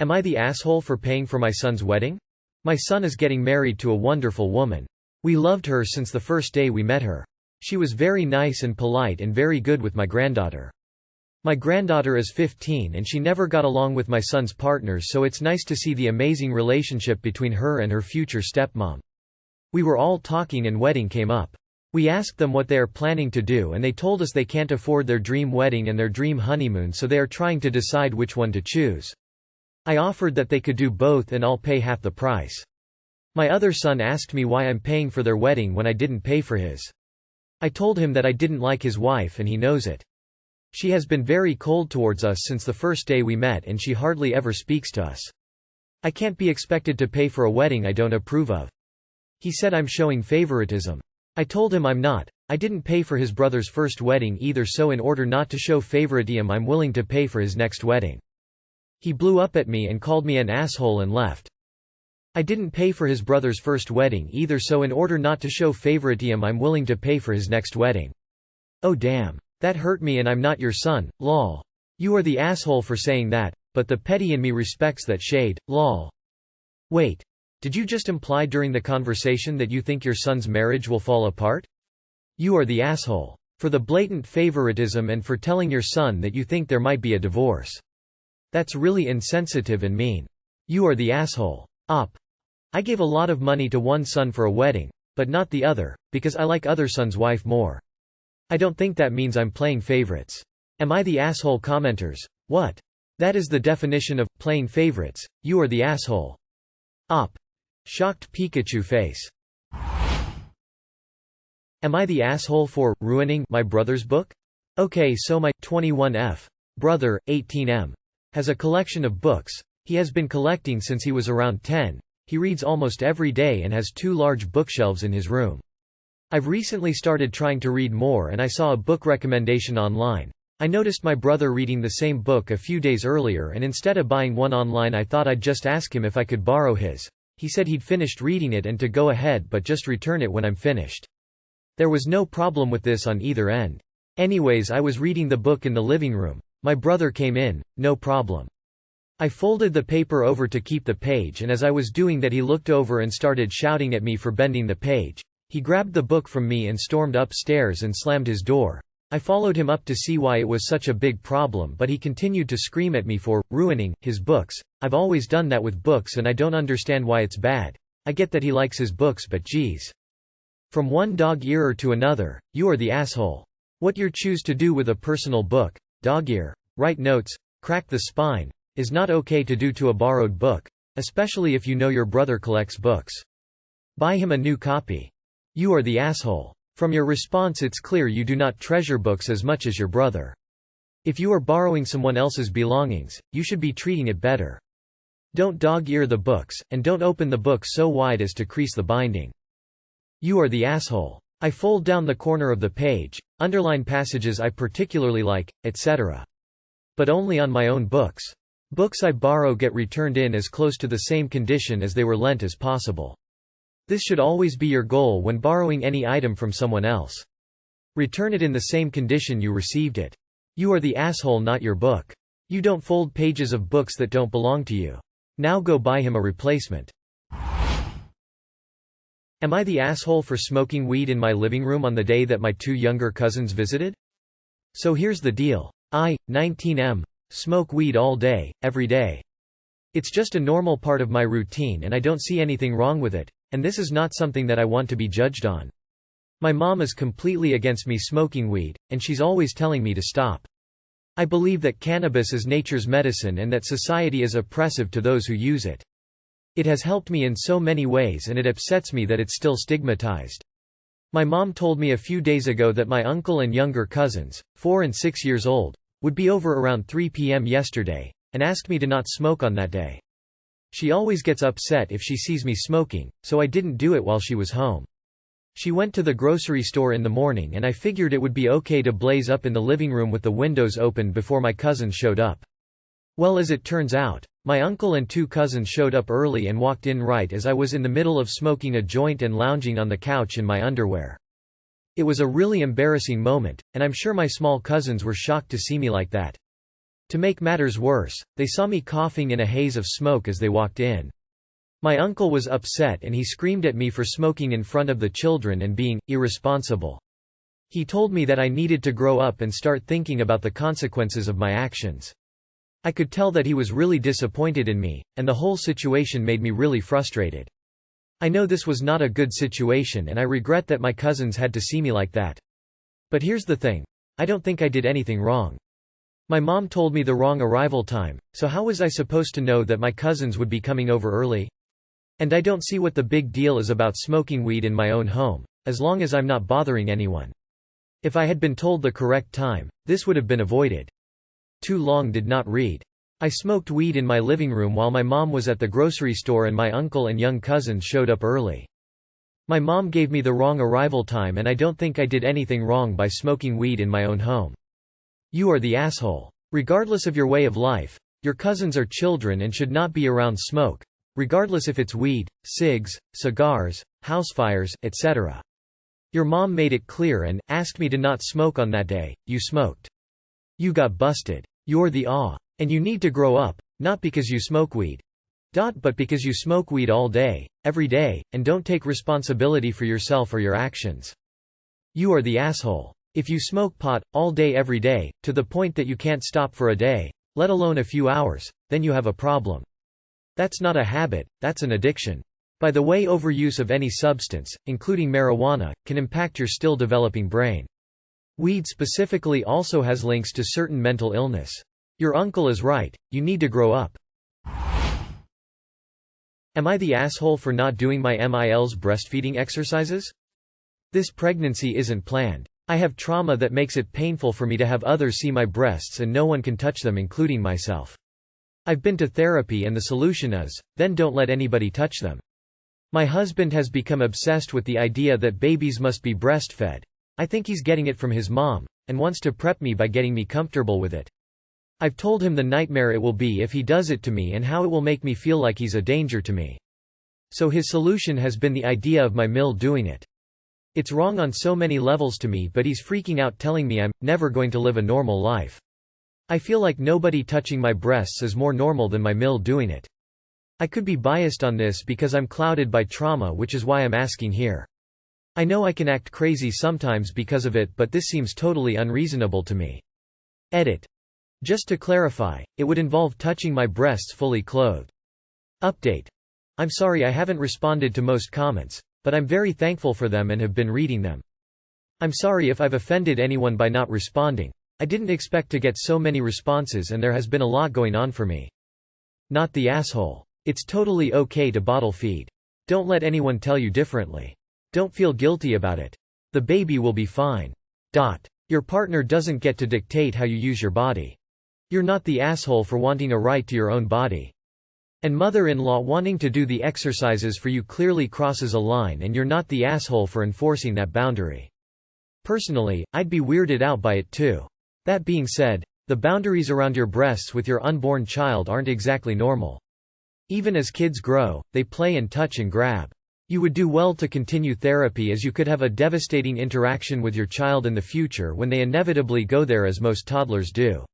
Am I the asshole for paying for my son's wedding? My son is getting married to a wonderful woman. We loved her since the first day we met her. She was very nice and polite and very good with my granddaughter. My granddaughter is 15 and she never got along with my son's partners, so it's nice to see the amazing relationship between her and her future stepmom. We were all talking and wedding came up. We asked them what they are planning to do and they told us they can't afford their dream wedding and their dream honeymoon, so they are trying to decide which one to choose. I offered that they could do both and I'll pay half the price. My other son asked me why I'm paying for their wedding when I didn't pay for his. I told him that I didn't like his wife and he knows it. She has been very cold towards us since the first day we met and she hardly ever speaks to us. I can't be expected to pay for a wedding I don't approve of. He said I'm showing favoritism. I told him I'm not. I didn't pay for his brother's first wedding either, so in order not to show favoritism I'm willing to pay for his next wedding. He blew up at me and called me an asshole and left. I didn't pay for his brother's first wedding either, so in order not to show favoritism I'm willing to pay for his next wedding. Oh damn. That hurt me and I'm not your son, lol. You are the asshole for saying that, but the petty in me respects that shade, lol. Wait. Did you just imply during the conversation that you think your son's marriage will fall apart? You are the asshole. For the blatant favoritism and for telling your son that you think there might be a divorce. That's really insensitive and mean. You are the asshole. I gave a lot of money to one son for a wedding, but not the other, because I like other son's wife more. I don't think that means I'm playing favorites. Am I the asshole? Commenters. What? That is the definition of playing favorites. You are the asshole. Shocked Pikachu face. Am I the asshole for ruining my brother's book? Okay, so my 21F brother, 18M, has a collection of books. He has been collecting since he was around 10. He reads almost every day and has 2 large bookshelves in his room. I've recently started trying to read more and I saw a book recommendation online. I noticed my brother reading the same book a few days earlier, and instead of buying one online I thought I'd just ask him if I could borrow his. He said he'd finished reading it and to go ahead but just return it when I'm finished. There was no problem with this on either end. Anyways, I was reading the book in the living room. My brother came in, no problem. I folded the paper over to keep the page, and as I was doing that he looked over and started shouting at me for bending the page. He grabbed the book from me and stormed upstairs and slammed his door. I followed him up to see why it was such a big problem, but he continued to scream at me for ruining his books. I've always done that with books and I don't understand why it's bad. I get that he likes his books, but geez. From one dog-earer to another, you are the asshole. What you choose to do with a personal book, dog-ear, write notes, crack the spine, is not okay to do to a borrowed book, especially if you know your brother collects books. Buy him a new copy. You are the asshole. From your response it's clear you do not treasure books as much as your brother. If you are borrowing someone else's belongings, you should be treating it better. Don't dog-ear the books, and don't open the book so wide as to crease the binding. You are the asshole. I fold down the corner of the page, underline passages I particularly like, etc. But only on my own books. Books I borrow get returned in as close to the same condition as they were lent as possible. This should always be your goal when borrowing any item from someone else. Return it in the same condition you received it. You are the asshole, not your book. You don't fold pages of books that don't belong to you. Now go buy him a replacement. Am I the asshole for smoking weed in my living room on the day that my 2 younger cousins visited? So here's the deal. I, 19M, smoke weed all day, every day. It's just a normal part of my routine and I don't see anything wrong with it, and this is not something that I want to be judged on. My mom is completely against me smoking weed, and she's always telling me to stop. I believe that cannabis is nature's medicine and that society is oppressive to those who use it. It has helped me in so many ways and it upsets me that it's still stigmatized. My mom told me a few days ago that my uncle and younger cousins, 4 and 6 years old, would be over around 3 p.m. yesterday, and asked me to not smoke on that day. She always gets upset if she sees me smoking, so I didn't do it while she was home. She went to the grocery store in the morning and I figured it would be okay to blaze up in the living room with the windows open before my cousins showed up. Well, as it turns out, my uncle and 2 cousins showed up early and walked in right as I was in the middle of smoking a joint and lounging on the couch in my underwear. It was a really embarrassing moment, and I'm sure my small cousins were shocked to see me like that. To make matters worse, they saw me coughing in a haze of smoke as they walked in. My uncle was upset and he screamed at me for smoking in front of the children and being irresponsible. He told me that I needed to grow up and start thinking about the consequences of my actions. I could tell that he was really disappointed in me, and the whole situation made me really frustrated. I know this was not a good situation and I regret that my cousins had to see me like that. But here's the thing. I don't think I did anything wrong. My mom told me the wrong arrival time, so how was I supposed to know that my cousins would be coming over early? And I don't see what the big deal is about smoking weed in my own home, as long as I'm not bothering anyone. If I had been told the correct time, this would have been avoided. Too long did not read. I smoked weed in my living room while my mom was at the grocery store and my uncle and young cousins showed up early. My mom gave me the wrong arrival time and I don't think I did anything wrong by smoking weed in my own home. You are the asshole. Regardless of your way of life, your cousins are children and should not be around smoke, regardless if it's weed, cigs, cigars, housefires, etc. Your mom made it clear and asked me to not smoke on that day. You smoked. You got busted. You're the aw. And you need to grow up, not because you smoke weed. But because you smoke weed all day, every day, and don't take responsibility for yourself or your actions. You are the asshole. If you smoke pot, all day every day, to the point that you can't stop for a day, let alone a few hours, then you have a problem. That's not a habit, that's an addiction. By the way, overuse of any substance, including marijuana, can impact your still developing brain. Weed specifically also has links to certain mental illness. Your uncle is right, you need to grow up. Am I the asshole for not doing my MIL's breastfeeding exercises? This pregnancy isn't planned. I have trauma that makes it painful for me to have others see my breasts and no one can touch them, including myself. I've been to therapy and the solution is, then don't let anybody touch them. My husband has become obsessed with the idea that babies must be breastfed. I think he's getting it from his mom, and wants to prep me by getting me comfortable with it. I've told him the nightmare it will be if he does it to me and how it will make me feel like he's a danger to me. So his solution has been the idea of my MIL doing it. It's wrong on so many levels to me, but he's freaking out telling me I'm never going to live a normal life. I feel like nobody touching my breasts is more normal than my MIL doing it. I could be biased on this because I'm clouded by trauma, which is why I'm asking here. I know I can act crazy sometimes because of it, but this seems totally unreasonable to me. Edit. Just to clarify, it would involve touching my breasts fully clothed. Update. I'm sorry I haven't responded to most comments, but I'm very thankful for them and have been reading them. I'm sorry if I've offended anyone by not responding. I didn't expect to get so many responses and there has been a lot going on for me. Not the asshole. It's totally okay to bottle feed. Don't let anyone tell you differently. Don't feel guilty about it. The baby will be fine. Your partner doesn't get to dictate how you use your body. You're not the asshole for wanting a right to your own body. And mother-in-law wanting to do the exercises for you clearly crosses a line, and you're not the asshole for enforcing that boundary. Personally, I'd be weirded out by it too. That being said, the boundaries around your breasts with your unborn child aren't exactly normal. Even as kids grow, they play and touch and grab. You would do well to continue therapy, as you could have a devastating interaction with your child in the future when they inevitably go there, as most toddlers do.